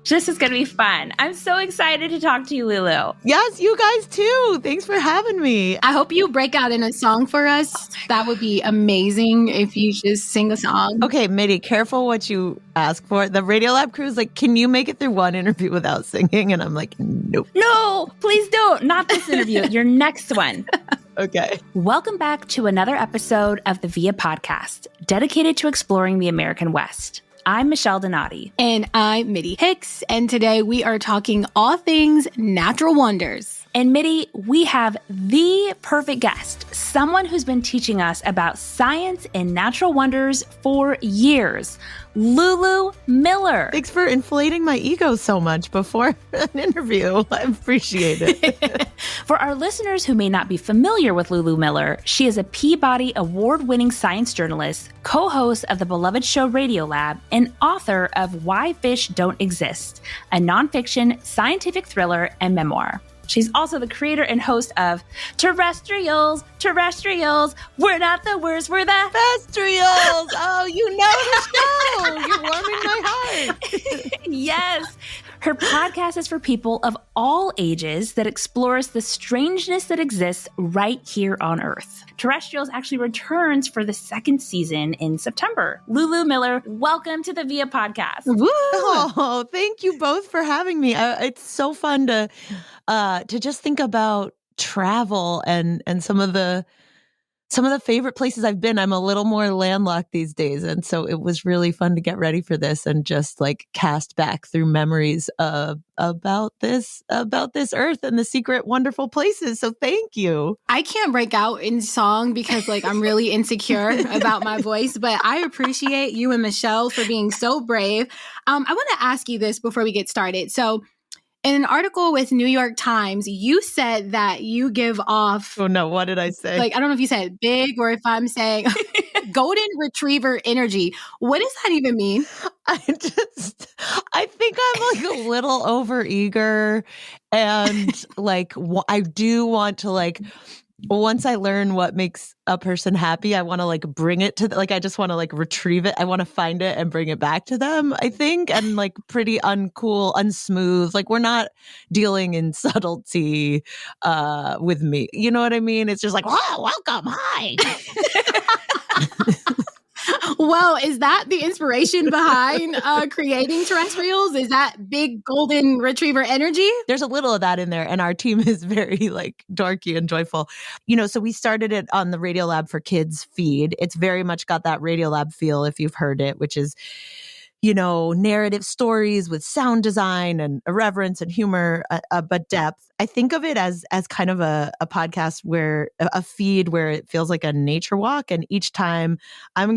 This is going to be fun. I'm so excited to talk to you, Lulu. Yes, you guys too. Thanks for having me. I hope you break out in a song for us. That would be amazing if you just sing a song. Okay, Mitty, careful what you ask for. The Radiolab crew is like, can you make it through one interview without singing? And I'm like, nope. No, please don't. Not this interview. Your next one. Okay. Welcome back to another episode of the VIA podcast, dedicated to exploring the American West. I'm Michelle Donati. And I'm Mitty Hicks. And today we are talking all things natural wonders. And Mitty, we have the perfect guest, someone who's been teaching us about science and natural wonders for years, Lulu Miller. Thanks for inflating my ego so much before an interview. I appreciate it. For our listeners who may not be familiar with Lulu Miller, she is a Peabody Award-winning science journalist, co-host of the beloved show Radiolab, and author of Why Fish Don't Exist, a nonfiction scientific thriller and memoir. She's also the creator and host of Terrestrials, we're not the worst, we're the Terrestrials. Oh, you know the show. You're warming my heart. Yes. Her podcast is for people of all ages that explores the strangeness that exists right here on Earth. Terrestrials actually returns for the second season in September. Lulu Miller, welcome to the VIA podcast. Woo! Oh, thank you both for having me. It's so fun to just think about travel and some of the favorite places I've been. I'm a little more landlocked these days. And so it was really fun to get ready for this and just like cast back through memories about this earth and the secret, wonderful places. So thank you. I can't break out in song because like I'm really insecure about my voice, but I appreciate you and Michelle for being so brave. I want to ask you this before we get started. So in an article with New York Times, you said that you give off... Oh, no. What did I say? Like, I don't know if you said big or if I'm saying golden retriever energy. What does that even mean? I think I'm like a little overeager and like, I do want to like... Once I learn what makes a person happy, I want to like bring it to I just want to like retrieve it. I want to find it and bring it back to them, I think. And like pretty uncool, unsmooth. Like we're not dealing in subtlety with me. You know what I mean? It's just like, oh, welcome. Hi. Well, is that the inspiration behind creating Terrestrials? Is that big golden retriever energy? There's a little of that in there. And our team is very like dorky and joyful. You know, so we started it on the Radiolab for Kids feed. It's very much got that Radiolab feel if you've heard it, which is, you know, narrative stories with sound design and irreverence and humor, but depth. I think of it as kind of a podcast where a feed where it feels like a nature walk. And each time I'm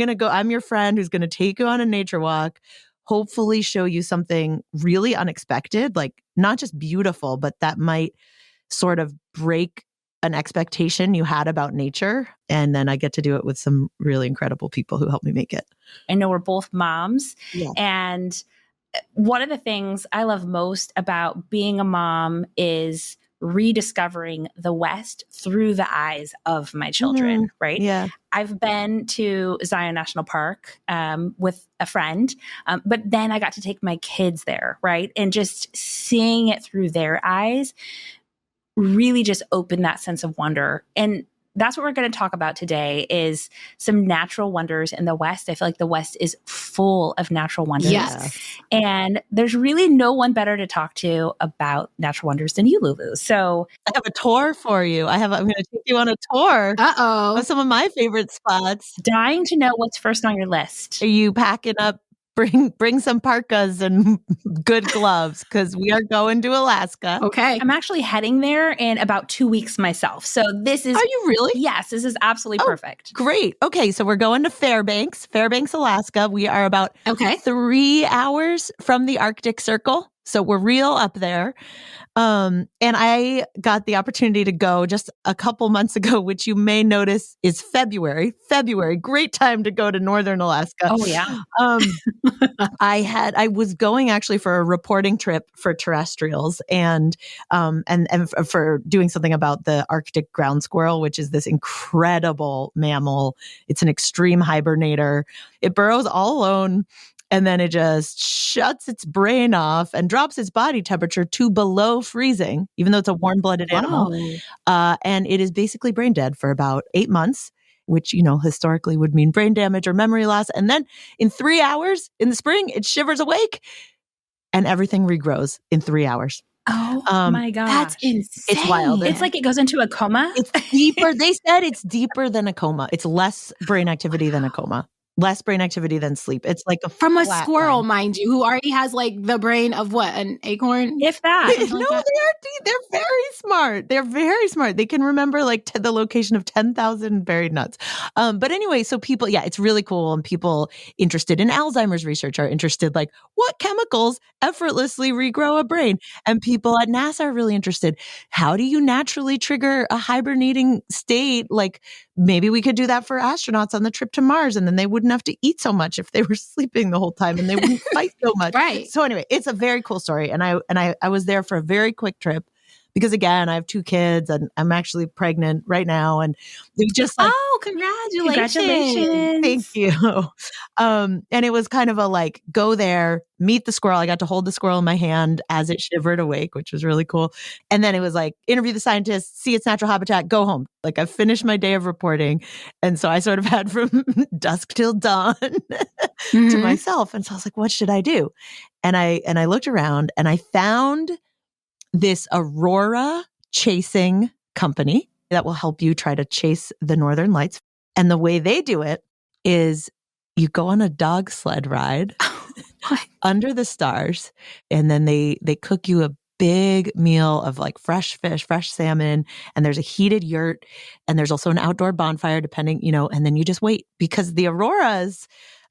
your friend who's going to take you on a nature walk, hopefully show you something really unexpected, like not just beautiful, but that might sort of break an expectation you had about nature. And then I get to do it with some really incredible people who help me make it. I know we're both moms. Yeah. And one of the things I love most about being a mom is rediscovering the West through the eyes of my children, right? Yeah. I've been to Zion National Park with a friend, but then I got to take my kids there, right? And just seeing it through their eyes really just opened that sense of wonder. And that's what we're going to talk about today is some natural wonders in the West. I feel like the West is full of natural wonders. Yes. And there's really no one better to talk to about natural wonders than you, Lulu. So I have a tour for you. I'm going to take you on a tour of some of my favorite spots. Dying to know what's first on your list. Are you packing up? Bring some parkas and good gloves because we are going to Alaska. Okay. I'm actually heading there in about 2 weeks myself. So this is... Are you really? Yes, this is absolutely perfect. Great. Okay, so we're going to Fairbanks, Alaska. We are about 3 hours from the Arctic Circle. So we're real up there. And I got the opportunity to go just a couple months ago, which you may notice is February, great time to go to Northern Alaska. Oh yeah. I was going actually for a reporting trip for Terrestrials and for doing something about the Arctic ground squirrel, which is this incredible mammal. It's an extreme hibernator. It burrows all alone. and then it just shuts its brain off and drops its body temperature to below freezing, even though it's a warm-blooded animal. And it is basically brain dead for about 8 months, which, historically would mean brain damage or memory loss. And then in 3 hours in the spring, it shivers awake and everything regrows in 3 hours. Oh my gosh. That's insane. It's wild. It's like it goes into a coma. It's deeper. They said it's deeper than a coma. It's less brain activity than a coma. Less brain activity than sleep. It's like from a squirrel, mind you, who already has like the brain of what, an acorn? If that. No, like they're very smart. They're very smart. They can remember like the location of 10,000 buried nuts. But anyway, so people, it's really cool. And people interested in Alzheimer's research are interested, like, what chemicals effortlessly regrow a brain? And people at NASA are really interested. How do you naturally trigger a hibernating state? Like, maybe we could do that for astronauts on the trip to Mars, and then they wouldn't have to eat so much if they were sleeping the whole time, and they wouldn't fight so much. Right. So anyway, it's a very cool story. And I was there for a very quick trip because, again, I have 2 kids and I'm actually pregnant right now. And they just like, oh, congratulations. Thank you. And it was kind of a like, go there, meet the squirrel. I got to hold the squirrel in my hand as it shivered awake, which was really cool. And then it was like, interview the scientists, see its natural habitat, go home. Like, I finished my day of reporting. And so I sort of had from dusk till dawn to myself. And so I was like, what should I do? And I looked around and I found this aurora chasing company that will help you try to chase the northern lights. And the way they do it is you go on a dog sled ride under the stars, and then they cook you a big meal of like fresh fish, fresh salmon, and there's a heated yurt, and there's also an outdoor bonfire depending, and then you just wait, because the auroras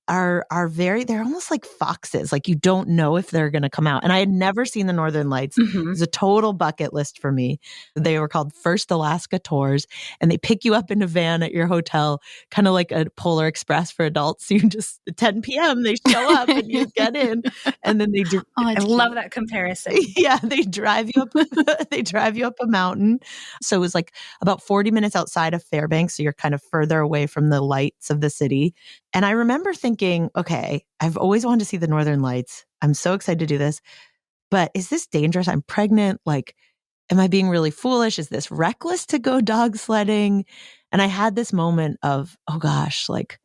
are they're almost like foxes. Like, you don't know if they're going to come out. And I had never seen the Northern Lights. It was a total bucket list for me. They were called First Alaska Tours, and they pick you up in a van at your hotel, kind of like a Polar Express for adults. So you just, at 10 p.m., they show up and you get in, and then they do. I love that comparison. Yeah, they drive you up. They drive you up a mountain. So it was like about 40 minutes outside of Fairbanks. So you're kind of further away from the lights of the city. And I remember thinking, okay, I've always wanted to see the Northern Lights. I'm so excited to do this, but is this dangerous? I'm pregnant. Like, am I being really foolish? Is this reckless to go dog sledding? And I had this moment of, oh gosh, like,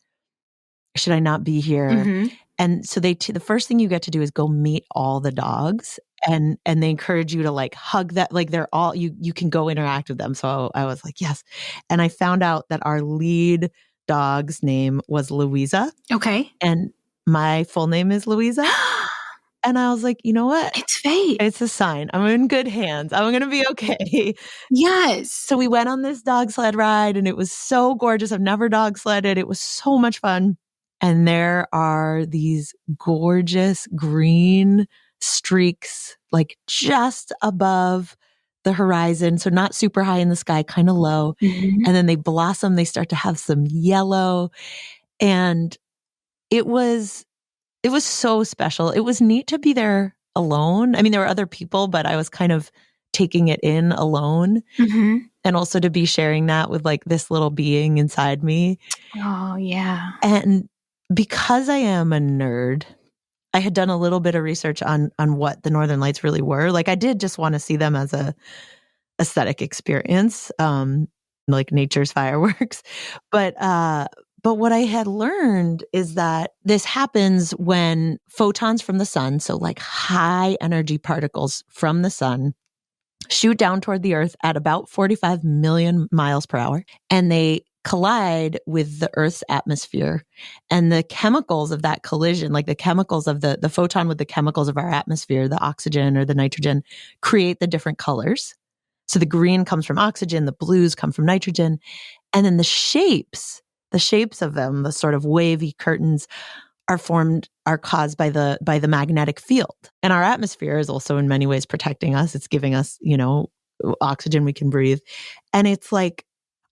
should I not be here? And so the first thing you get to do is go meet all the dogs, and they encourage you to like hug that, like they're all, you can go interact with them. So I was like, yes. And I found out that our lead dog's name was Louisa. Okay. And my full name is Louisa. And I was like, you know what? It's fate. It's a sign. I'm in good hands. I'm going to be okay. Yes. So we went on this dog sled ride, and it was so gorgeous. I've never dog sledded. It was so much fun. And there are these gorgeous green streaks, like just above the horizon. So not super high in the sky, kind of low. And then they blossom. They start to have some yellow. And it was so special. It was neat to be there alone. I mean, there were other people, but I was kind of taking it in alone. And also to be sharing that with like this little being inside me. Oh, yeah. And because I am a nerd, I had done a little bit of research on what the Northern Lights really were. Like, I did just want to see them as a aesthetic experience, like nature's fireworks. But what I had learned is that this happens when photons from the sun, so like high energy particles from the sun, shoot down toward the earth at about 45 million miles per hour, and they collide with the Earth's atmosphere. And the chemicals of that collision, like the chemicals of the photon with the chemicals of our atmosphere, the oxygen or the nitrogen, create the different colors. So the green comes from oxygen, the blues come from nitrogen. And then the shapes of them, the sort of wavy curtains, are caused by the magnetic field. And our atmosphere is also in many ways protecting us. It's giving us, oxygen we can breathe. And it's like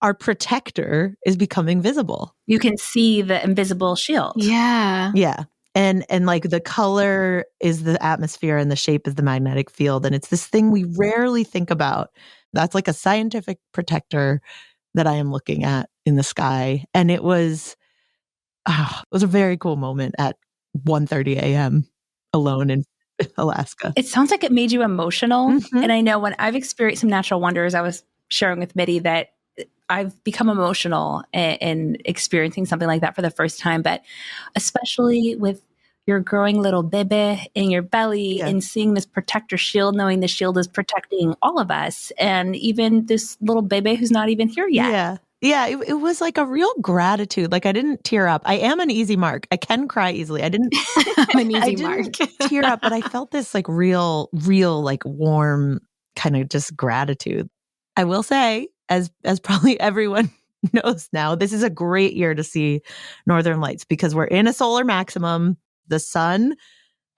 our protector is becoming visible. You can see the invisible shield. Yeah. Yeah. And like the color is the atmosphere and the shape is the magnetic field. And it's this thing we rarely think about. That's like a scientific protector that I am looking at in the sky. And it was a very cool moment at 1:30 a.m. alone in Alaska. It sounds like it made you emotional. Mhm. And I know when I've experienced some natural wonders, I was sharing with Mitty that I've become emotional in experiencing something like that for the first time. But especially with your growing little baby in your belly Yeah. and seeing this protector shield, knowing the shield is protecting all of us, and even this little baby who's not even here yet. Yeah. Yeah, it was like a real gratitude. Like I didn't tear up. I am an easy mark. I can cry easily. I didn't I'm an I easy mark. didn't tear up, but I felt this like real like warm kind of just gratitude. I will say, as probably everyone knows now, this is a great year to see northern lights because we're in a solar maximum. The sun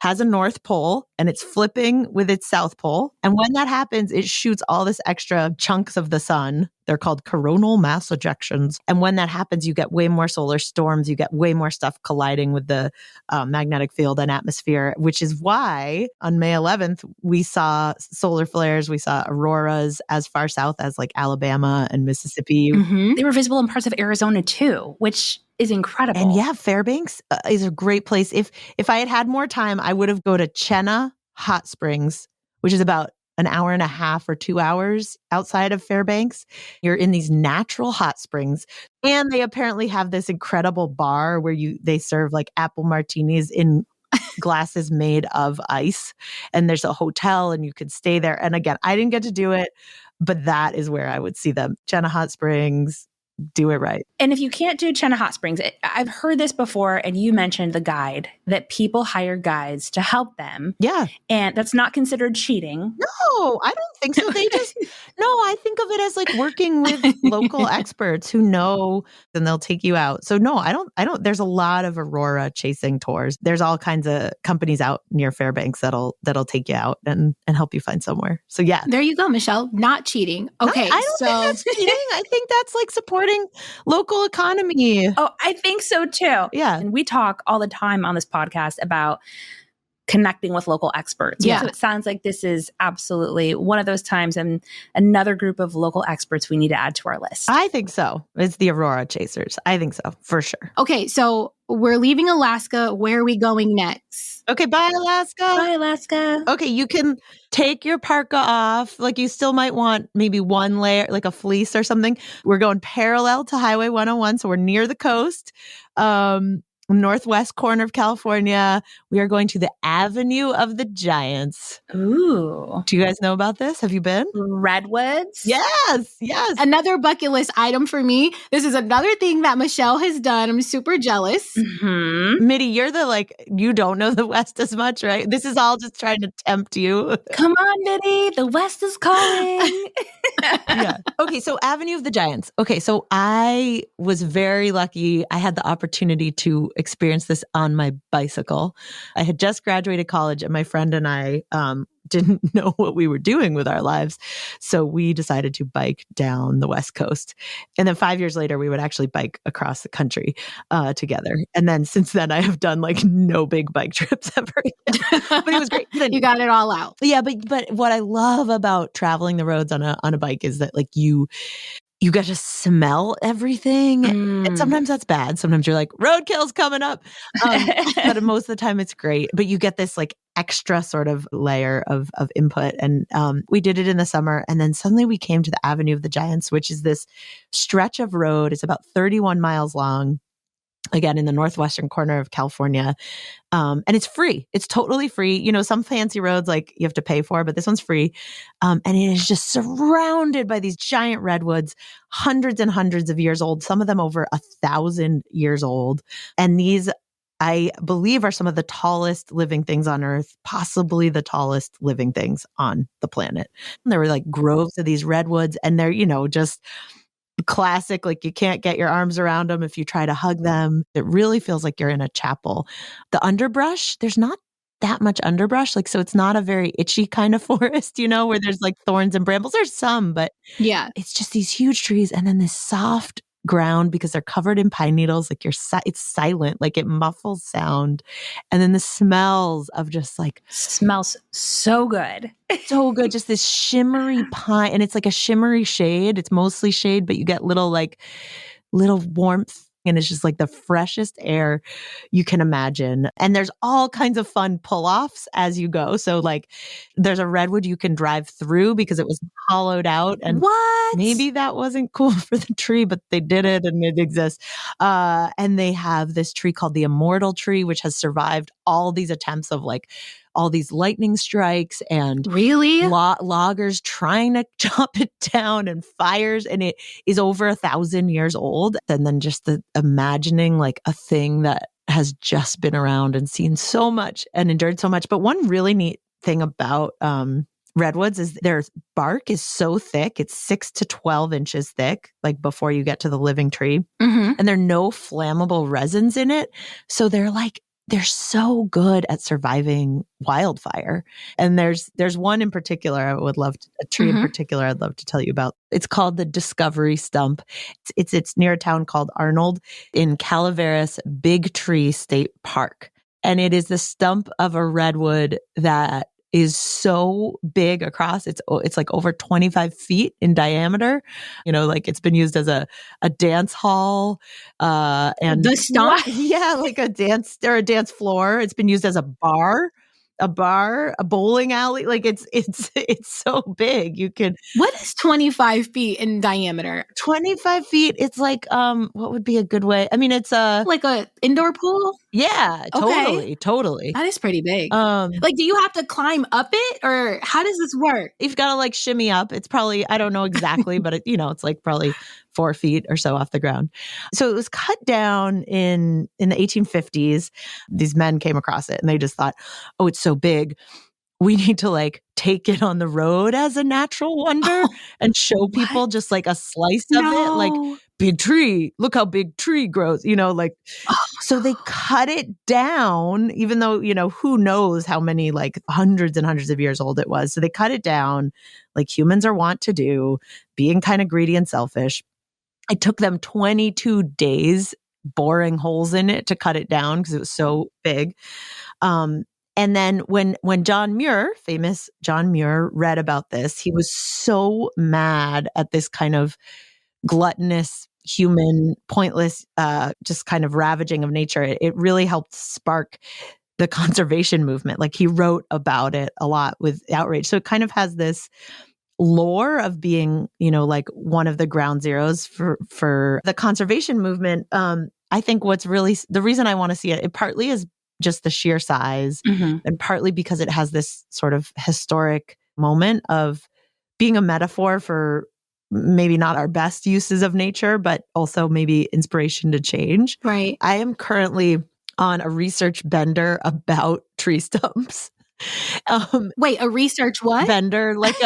has a north pole and it's flipping with its south pole. And when that happens, it shoots all this extra chunks of the sun. They're called coronal mass ejections. And when that happens, you get way more solar storms. You get way more stuff colliding with the magnetic field and atmosphere, which is why on May 11th, we saw solar flares. We saw auroras as far south as like Alabama and Mississippi. Mm-hmm. They were visible in parts of Arizona too, which is incredible. And yeah, Fairbanks is a great place. If I had had more time, I would have go to Chenna Hot Springs, which is about an hour and a half or 2 hours outside of Fairbanks. You're in these natural hot springs, and they apparently have this incredible bar where they serve like apple martinis in glasses made of ice. And there's a hotel, and you could stay there. And again, I didn't get to do it, but that is where I would see them. Chenna Hot Springs. Do it right. And if you can't do Chenna Hot Springs, I've heard this before, and you mentioned the guide, that people hire guides to help them. Yeah. And that's not considered cheating. No, I don't think so. I think of it as like working with local experts who know, and they'll take you out. So no, I don't, there's a lot of aurora chasing tours. There's all kinds of companies out near Fairbanks that'll take you out and help you find somewhere. So yeah. There you go, Michelle. Not cheating. Okay. I don't think that's cheating. I think that's like supporting local economy. Oh, I think so too. Yeah. And we talk all the time on this podcast about connecting with local experts. Yeah. So it sounds like this is absolutely one of those times and another group of local experts we need to add to our list. I think so. It's the aurora chasers. I think so, for sure. Okay, so we're leaving Alaska. Where are we going next? Okay, bye, Alaska. Bye, Alaska. Okay, you can take your parka off. Like you still might want maybe one layer, like a fleece or something. We're going parallel to Highway 101, so we're near the coast. Northwest corner of California. We are going to the Avenue of the Giants. Ooh. Do you guys know about this? Have you been? Redwoods? Yes. Another bucket list item for me. This is another thing that Michelle has done. I'm super jealous. Mm-hmm. Mitty, you're you don't know the West as much, right? This is all just trying to tempt you. Come on, Mitty. The West is calling. Yeah. Okay, so Avenue of the Giants. Okay, so I was very lucky. I had the opportunity to experience this on my bicycle. I had just graduated college, and my friend and I didn't know what we were doing with our lives. So we decided to bike down the West Coast. And then 5 years later, we would actually bike across the country together. And then since then, I have done like no big bike trips ever. But it was great. You got it all out. Yeah, but what I love about traveling the roads on a bike is that like you get to smell everything. And sometimes that's bad. Sometimes you're like, roadkill's coming up. But most of the time it's great. But you get this like extra sort of layer of input. And we did it in the summer. And then suddenly we came to the Avenue of the Giants, which is this stretch of road. It's about 31 miles long. Again, in the northwestern corner of California. And it's free. It's totally free. You know, some fancy roads like you have to pay for, but this one's free. And it is just surrounded by these giant redwoods, hundreds and hundreds of years old, some of them over 1,000 years old. And these, I believe, are some of the tallest living things on Earth, possibly the tallest living things on the planet. And there were like groves of these redwoods, and they're, just classic, like you can't get your arms around them if you try to hug them. It really feels like you're in a chapel. The underbrush, there's not that much underbrush. Like, so it's not a very itchy kind of forest, where there's like thorns and brambles. There's some, but yeah, it's just these huge trees and then this soft ground because they're covered in pine needles. Like it's silent, like it muffles sound. And then the smells of just like smells so good. So good. Just this shimmery pine, and it's like a shimmery shade. It's mostly shade, but you get little warmth and it's just like the freshest air you can imagine. And there's all kinds of fun pull-offs as you go. So like there's a redwood you can drive through because it was hollowed out, and What? maybe that wasn't cool for the tree, but they did it and it exists. And they have this tree called the immortal tree, which has survived all these attempts of like all these lightning strikes and Really? loggers trying to chop it down and fires. And it is over 1,000 years old. And then just the imagining like a thing that has just been around and seen so much and endured so much. But one really neat thing about redwoods is their bark is so thick. It's 6 to 12 inches thick, like before you get to the living tree. Mm-hmm. And there are no flammable resins in it. So they're so good at surviving wildfire. And there's one in particular I would love to, a tree in particular I'd love to tell you about. It's called the Discovery Stump. It's near a town called Arnold in Calaveras Big Tree State Park. And it is the stump of a redwood that is so big across. It's like over 25 feet in diameter. You know, like it's been used as a dance hall. And the stump? Yeah, like a dance floor. It's been used as a bar, a bowling alley. Like it's so big. You can. What is 25 feet in diameter? 25 feet. It's like, what would be a good way? I mean, it's like a indoor pool? Yeah, Okay. totally. That is pretty big. Like, do you have to climb up it, or how does this work? You've got to like shimmy up. It's probably, I don't know exactly, but it's like probably 4 feet or so off the ground. So it was cut down in the 1850s. These men came across it and they just thought, oh, it's so big. We need to like take it on the road as a natural wonder and show people just like a slice of it. Like, big tree, look how big tree grows, so they cut it down, even though, who knows how many like hundreds and hundreds of years old it was. So they cut it down like humans are wont to do, being kind of greedy and selfish. It took them 22 days boring holes in it to cut it down because it was so big. And then when John Muir, famous John Muir, read about this, he was so mad at this kind of gluttonous, human, pointless, just kind of ravaging of nature. It really helped spark the conservation movement. Like he wrote about it a lot with outrage. So it kind of has this lore of being, like one of the ground zeros for the conservation movement. I think what's really the reason I want to see it partly is just the sheer size, and partly because it has this sort of historic moment of being a metaphor for maybe not our best uses of nature, but also maybe inspiration to change. Right. I am currently on a research bender about tree stumps. Wait, a research what? Bender, like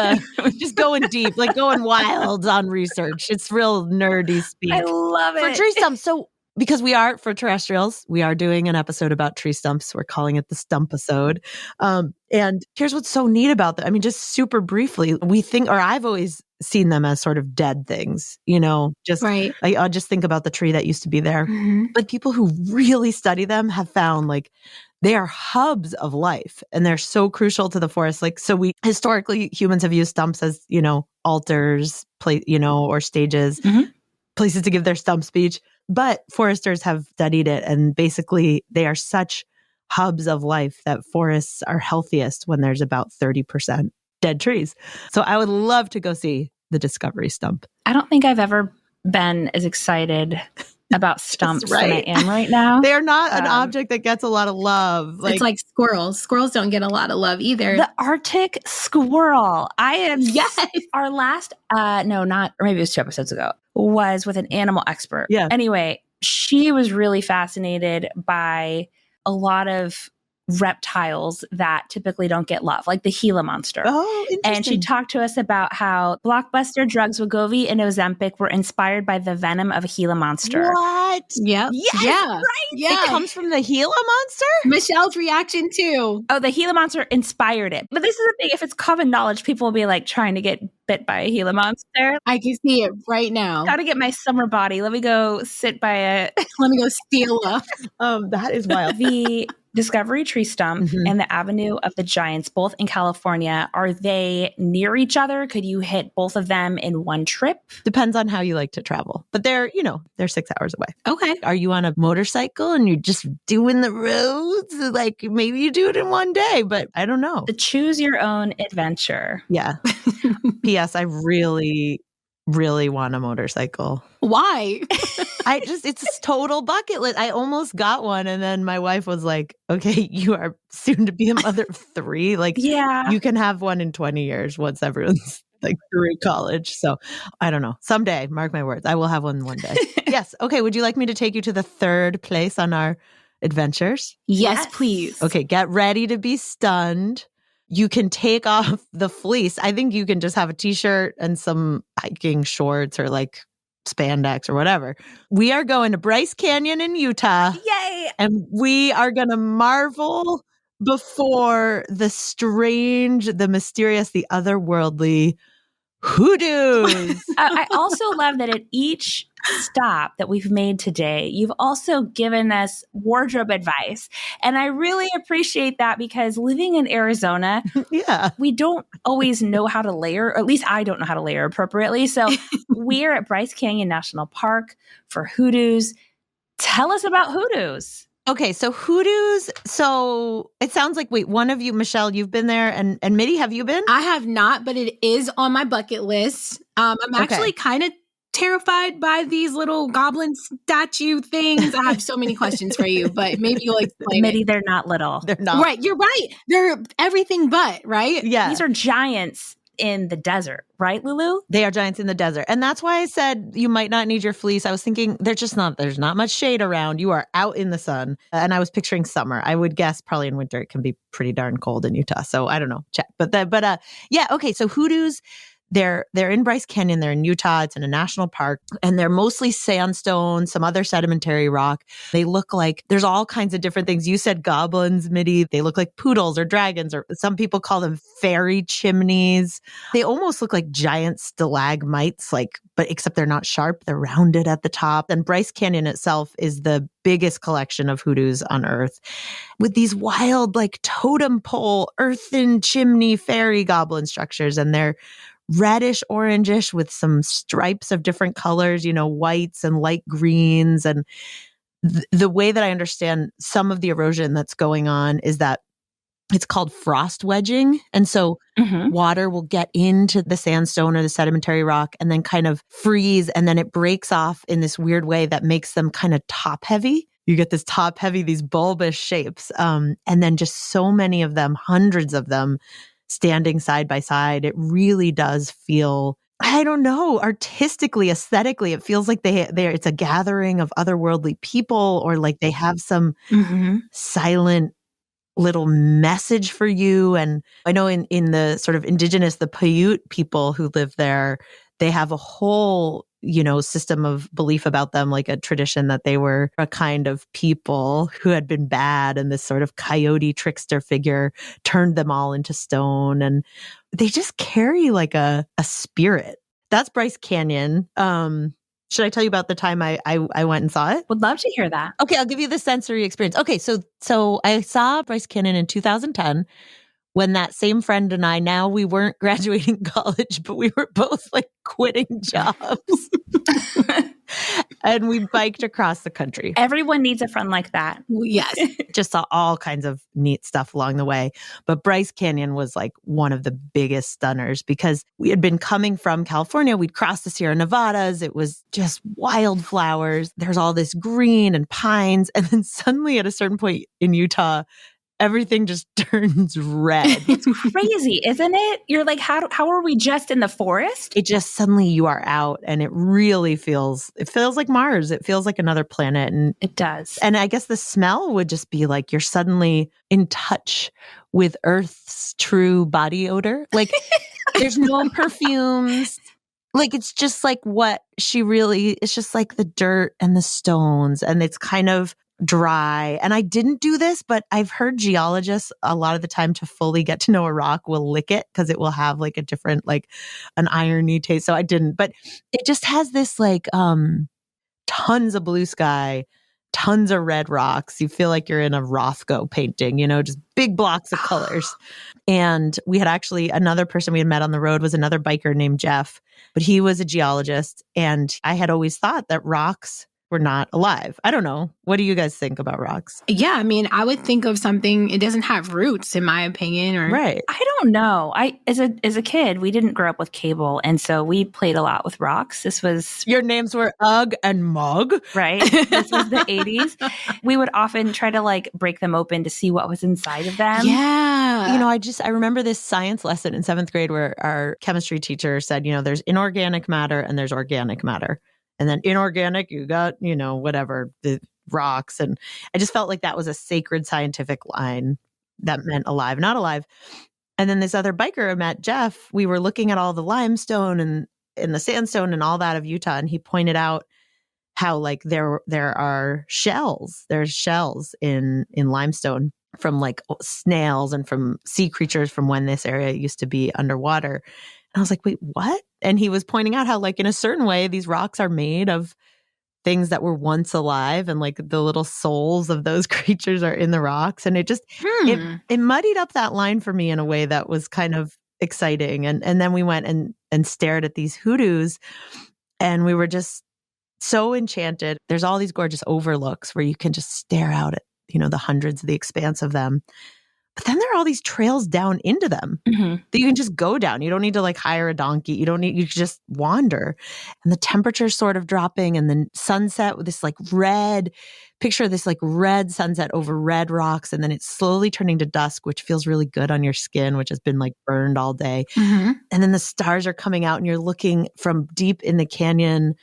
just going deep, like going wild on research. It's real nerdy speak. I love it. For tree stumps. So because for terrestrials, we are doing an episode about tree stumps. We're calling it the Stump-isode. And here's what's so neat about that. I mean, just super briefly, I've always seen them as sort of dead things, just right. I'll just think about the tree that used to be there. But people who really study them have found like they are hubs of life and they're so crucial to the forest. Like, so historically humans have used stumps as, altars, or stages, places to give their stump speech. But foresters have studied it, and basically they are such hubs of life that forests are healthiest when there's about 30% dead trees. So I would love to go see the Discovery Stump. I don't think I've ever been as excited about stumps than I am right now. They're not an object that gets a lot of love. It's like squirrels. Squirrels don't get a lot of love either. The Arctic squirrel. Yes. Our last, maybe it was 2 episodes ago, was with an animal expert. Yeah. Anyway, she was really fascinated by a lot of reptiles that typically don't get love, like the Gila monster. Oh, interesting. And she talked to us about how blockbuster drugs Wegovy and Ozempic were inspired by the venom of a Gila monster. What? Yep. Yes, yeah. right? Yeah. It comes from the Gila monster? Michelle's reaction too. Oh, the Gila monster inspired it. But this is the thing, if it's common knowledge, people will be like trying to get bit by a Gila monster. I can see it right now. Gotta get my summer body. Let me go sit by Let me go steal up. That is wild. the Discovery Tree Stump and the Avenue of the Giants, both in California, are they near each other? Could you hit both of them in one trip? Depends on how you like to travel. But they're 6 hours away. Okay. Are you on a motorcycle and you're just doing the roads? Like maybe you do it in one day, but I don't know. The choose your own adventure. Yeah. P.S. I really, really want a motorcycle. Why? It's a total bucket list. I almost got one. And then my wife was like, okay, you are soon to be a mother of 3. Like, Yeah. you can have one in 20 years once everyone's like through college. So I don't know. Someday, mark my words, I will have one day. Yes. Okay. Would you like me to take you to the 3rd place on our adventures? Yes, please. Okay. Get ready to be stunned. You can take off the fleece. I think you can just have a t-shirt and some hiking shorts or like spandex or whatever. We are going to Bryce Canyon in Utah. Yay! And we are going to marvel before the strange, the mysterious, the otherworldly hoodoos. I also love that at each stop that we've made today, you've also given us wardrobe advice. And I really appreciate that because living in Arizona, we don't always know how to layer, or at least I don't know how to layer appropriately. So we're at Bryce Canyon National Park for hoodoos. Tell us about hoodoos. Okay, so hoodoos. So it sounds like, wait, one of you, Michelle, you've been there, and Mitty, have you been? I have not, but it is on my bucket list. I'm actually kind of terrified by these little goblin statue things. I have so many questions for you, but maybe you'll explain. Mitty, they're not little. They're not. Right, you're right. They're everything but, right? Yeah. These are giants in the desert, right, Lulu? They are giants in the desert. And that's why I said you might not need your fleece. I was thinking there's not much shade around. You are out in the sun. And I was picturing summer. I would guess probably in winter it can be pretty darn cold in Utah. So I don't know. Check. Yeah, okay. So hoodoos, they're in Bryce Canyon. They're in Utah. It's in a national park. And they're mostly sandstone, some other sedimentary rock. They look like there's all kinds of different things. You said goblins, Mitty. They look like poodles or dragons, or some people call them fairy chimneys. They almost look like giant stalagmites, but except they're not sharp. They're rounded at the top. And Bryce Canyon itself is the biggest collection of hoodoos on Earth, with these wild, like totem pole, earthen chimney fairy goblin structures. And they're reddish orangish with some stripes of different colors, whites and light greens. And the way that I understand some of the erosion that's going on is that it's called frost wedging. And so water will get into the sandstone or the sedimentary rock and then kind of freeze. And then it breaks off in this weird way that makes them kind of top heavy. You get this top heavy, these bulbous shapes. And then just so many of them, hundreds of them, standing side by side. It really does feel, I don't know, artistically, aesthetically, it feels like it's a gathering of otherworldly people, or like they have some silent little message for you. And I know in the sort of indigenous, the Paiute people who live there, they have a whole system of belief about them, like a tradition that they were a kind of people who had been bad, and this sort of coyote trickster figure turned them all into stone. And they just carry like a spirit. That's Bryce Canyon. Should I tell you about the time I went and saw it? Would love to hear that. Okay, I'll give you the sensory experience. Okay, so I saw Bryce Canyon in 2010. When that same friend and I, now we weren't graduating college, but we were both like quitting jobs. And we biked across the country. Everyone needs a friend like that. Yes. Just saw all kinds of neat stuff along the way. But Bryce Canyon was like one of the biggest stunners because we had been coming from California. We'd crossed the Sierra Nevadas. It was just wildflowers. There's all this green and pines. And then suddenly at a certain point in Utah, everything just turns red. It's crazy, isn't it? You're like, how are we just in the forest? It just suddenly you are out, and it really feels like Mars. It feels like another planet. And it does. And I guess the smell would just be like you're suddenly in touch with Earth's true body odor. Like there's no perfumes. Like it's just like it's just like the dirt and the stones, and it's kind of dry. And I didn't do this, but I've heard geologists a lot of the time, to fully get to know a rock, will lick it because it will have like a different, like an irony taste. So I didn't, but it just has this like tons of blue sky, tons of red rocks. You feel like you're in a Rothko painting, just big blocks of colors. And we had actually another person we had met on the road was another biker named Jeff, but he was a geologist. And I had always thought that rocks were not alive. I don't know. What do you guys think about rocks? Yeah, I mean, I would think of something, it doesn't have roots, in my opinion. Or Right. I don't know. As a kid, we didn't grow up with cable, and so we played a lot with rocks. This was Your names were Ugg and Mug. right. This was the 80s. We would often try to break them open to see what was inside of them. Yeah. I remember this science lesson in 7th grade where our chemistry teacher said, there's inorganic matter and there's organic matter. And then inorganic, you got, whatever, the rocks. And I just felt like that was a sacred scientific line that meant alive, not alive. And then this other biker I met, Jeff, we were looking at all the limestone and the sandstone and all that of Utah. And he pointed out how there are shells. There's shells in limestone from snails and from sea creatures from when this area used to be underwater. And I was like, wait, what? And he was pointing out how in a certain way, these rocks are made of things that were once alive and the little souls of those creatures are in the rocks. And it just, it muddied up that line for me in a way that was kind of exciting. And then we went and stared at these hoodoos and we were just so enchanted. There's all these gorgeous overlooks where you can just stare out at, the hundreds of the expanse of them. But then there are all these trails down into them that you can just go down. You don't need to hire a donkey. You can just wander. And the temperature's sort of dropping and the sunset with this red, picture this red sunset over red rocks. And then it's slowly turning to dusk, which feels really good on your skin, which has been burned all day. And then the stars are coming out and you're looking from deep in the canyon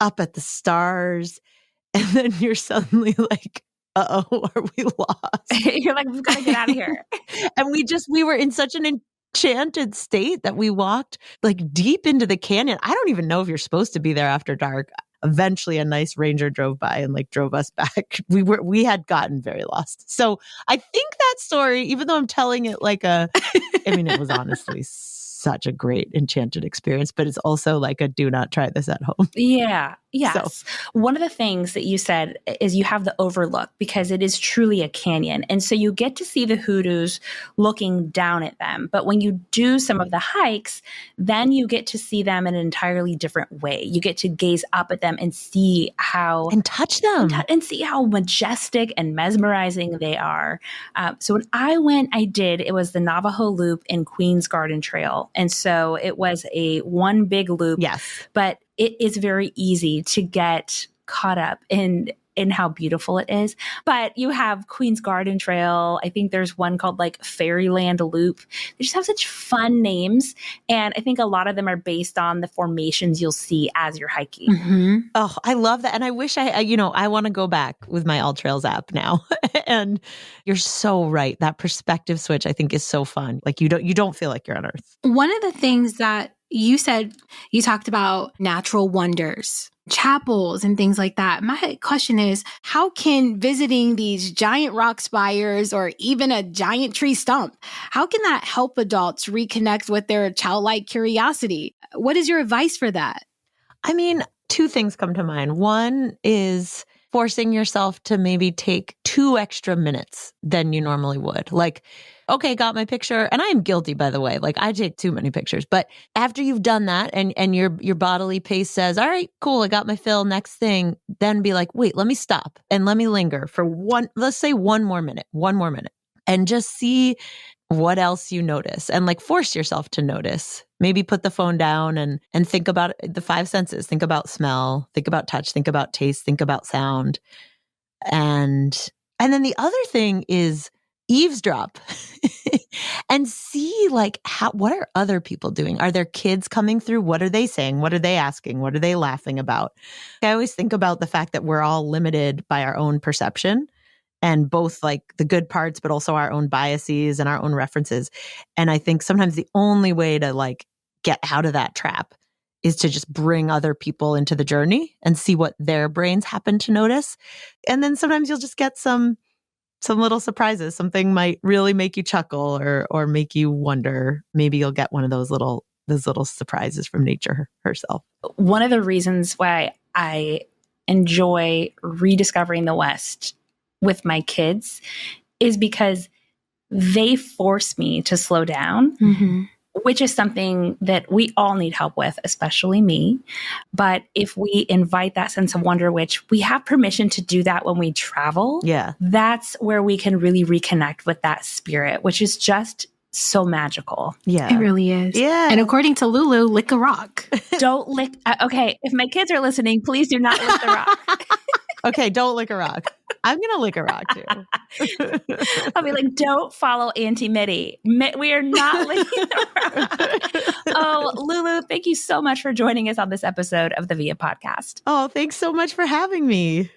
up at the stars. And then you're suddenly uh-oh, are we lost? You're we've got to get out of here. And we were in such an enchanted state that we walked deep into the canyon. I don't even know if you're supposed to be there after dark. Eventually a nice ranger drove by and drove us back. We had gotten very lost. So I think that story, even though I'm telling it it was honestly such a great enchanted experience, but it's also a do not try this at home. Yeah. Yes. So. One of the things that you said is you have the overlook because it is truly a canyon. And so you get to see the hoodoos looking down at them. But when you do some of the hikes, then you get to see them in an entirely different way. You get to gaze up at them and see how... And touch them. And see how majestic and mesmerizing they are. So when I went, it was the Navajo Loop and Queen's Garden Trail. And so it was a one big loop. Yes. But it is very easy to get caught up in how beautiful it is. But you have Queen's Garden Trail. I think there's one called Fairyland Loop. They just have such fun names. And I think a lot of them are based on the formations you'll see as you're hiking. Oh, I love that. And I wish I want to go back with my All Trails app now. And you're so right. That perspective switch I think is so fun. You don't feel like you're on Earth. One of the things that you said, you talked about natural wonders, chapels and things like that. My question is, how can visiting these giant rock spires or even a giant tree stump, how can that help adults reconnect with their childlike curiosity? What is your advice for that? I mean, two things come to mind. One is forcing yourself to maybe take 2 extra minutes than you normally would. Okay, got my picture. And I am guilty, by the way. I take too many pictures. But after you've done that and your bodily pace says, all right, cool, I got my fill, next thing, then be wait, let me stop and let me linger for let's say one more minute. And just see what else you notice and force yourself to notice. Maybe put the phone down and think about the 5 senses. Think about smell, think about touch, think about taste, think about sound. And then the other thing is eavesdrop and see what are other people doing? Are there kids coming through? What are they saying? What are they asking? What are they laughing about? I always think about the fact that we're all limited by our own perception and both the good parts, but also our own biases and our own references. And I think sometimes the only way to get out of that trap is to just bring other people into the journey and see what their brains happen to notice. And then sometimes you'll just get some little surprises. Something might really make you chuckle or make you wonder. Maybe you'll get one of those little surprises from nature herself. One of the reasons why I enjoy rediscovering the West with my kids is because they force me to slow down, which is something that we all need help with, especially me. But if we invite that sense of wonder, which we have permission to do that when we travel, that's where we can really reconnect with that spirit, which is just so magical. Yeah. It really is. Yeah. And according to Lulu, lick a rock. Don't lick. Okay. If my kids are listening, please do not lick the rock. Okay. Don't lick a rock. I'm going to lick a rock too. I'll be like, don't follow Auntie Mitty. We are not licking the rock. Oh, Lulu, thank you so much for joining us on this episode of the Via Podcast. Oh, thanks so much for having me.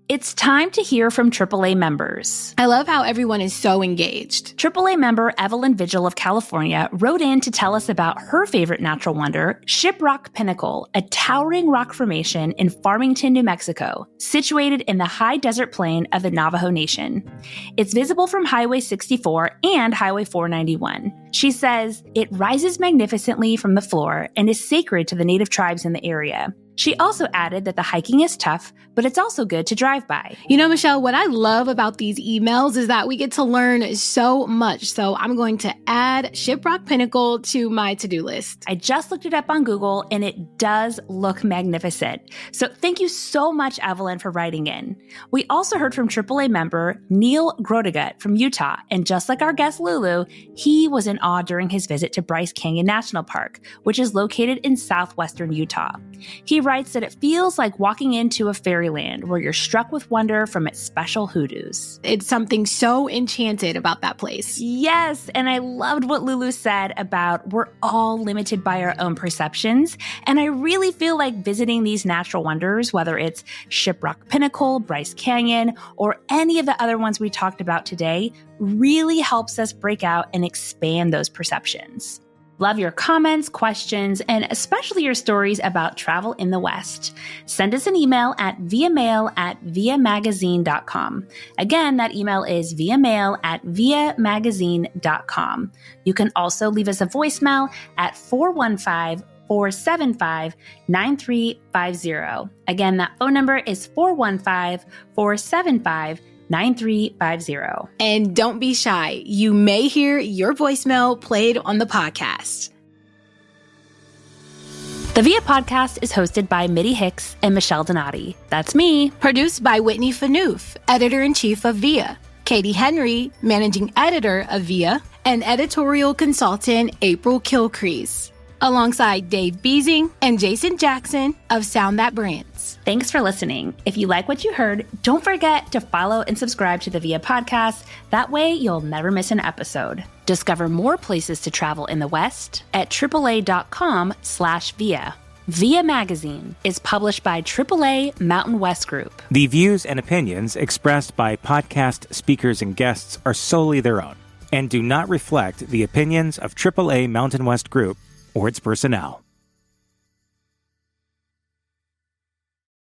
It's time to hear from AAA members. I love how everyone is so engaged. AAA member Evelyn Vigil of California wrote in to tell us about her favorite natural wonder, Shiprock Pinnacle, a towering rock formation in Farmington, New Mexico, situated in the high desert plain of the Navajo Nation. It's visible from Highway 64 and Highway 491. She says, it rises magnificently from the floor and is sacred to the native tribes in the area. She also added that the hiking is tough, but it's also good to drive by. You know, Michelle, what I love about these emails is that we get to learn so much. So I'm going to add Shiprock Pinnacle to my to-do list. I just looked it up on Google and it does look magnificent. So thank you so much, Evelyn, for writing in. We also heard from AAA member Neil Grodegut from Utah. And just like our guest Lulu, he was in awe during his visit to Bryce Canyon National Park, which is located in southwestern Utah. He writes that it feels like walking into a fairyland where you're struck with wonder from its special hoodoos. It's something so enchanted about that place. Yes, and I loved what Lulu said about we're all limited by our own perceptions, and I really feel like visiting these natural wonders, whether it's Shiprock Pinnacle, Bryce Canyon, or any of the other ones we talked about today, really helps us break out and expand those perceptions. Love your comments, questions, and especially your stories about travel in the West. Send us an email at viamail@viamagazine.com. Again, that email is viamail@viamagazine.com. You can also leave us a voicemail at 415-475-9350. Again, that phone number is 415-475-9350. 9350. And don't be shy. You may hear your voicemail played on the podcast. The Via Podcast is hosted by Mitty Hicks and Michelle Donati. That's me. Produced by Whitney Fanoof, editor-in-chief of Via. Katie Henry, managing editor of Via. And editorial consultant April Kilcrease. Alongside Dave Beasing and Jason Jackson of Sound That Brands. Thanks for listening. If you like what you heard, don't forget to follow and subscribe to the Via Podcast. That way, you'll never miss an episode. Discover more places to travel in the West at AAA.com/Via. Via Magazine is published by AAA Mountain West Group. The views and opinions expressed by podcast speakers and guests are solely their own and do not reflect the opinions of AAA Mountain West Group or its personnel.